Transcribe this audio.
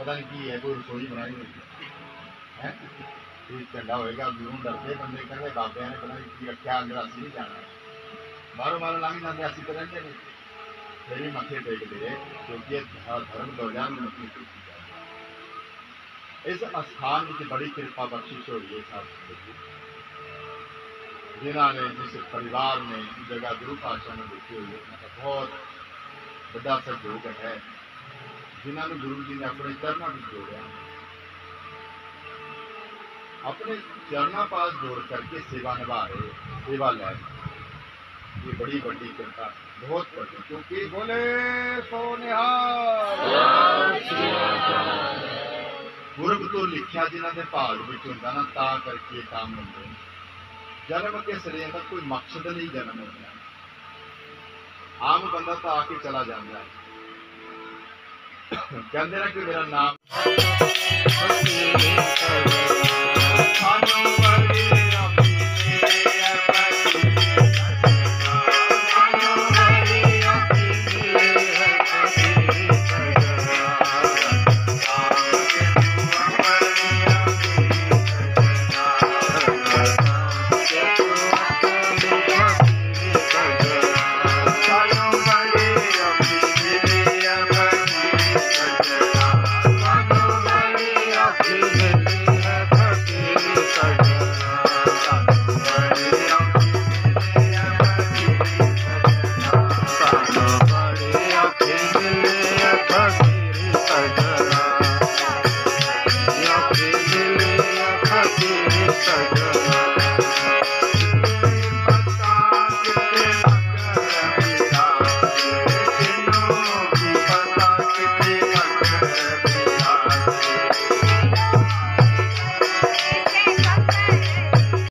पता नहीं की है, कोई रसोई बनाई हुई है झंडा होएगा दूरों डरते बंदे कहते बाबे ने पता नहीं की रखा अंदर असी नहीं जाना बाहरों बाहरों लंघ जाते असी तो रहते नहीं फिर भी मथे टेकते क्योंकि धर्म दौरान में मथे टेकी इस अस्थान में बड़ी कृपा बख्शिश हुई है साहब जिन्होंने जिस परिवार ने जगह गुरु पातशाह ने देखी हुई है बहुत बड़ा सहयोग है जिन्होंने गुरु जी ने अपने चरणों में जोड़ा अपने चरणों पास जोड़ करके सेवा निभा रहे सेवा ले रहे ये बड़ी बड़ी कृपा बहुत बड़ी क्योंकि बोले सो निहाल गुरब तो लिखा जिन्हों के भाग में होंगे ना ता करके काम होंगे जन्म के सरीर का कोई मकसद नहीं जन्म होता आम बंदा तो आके चला जाता है कहते ना कि मेरा नाम Sajna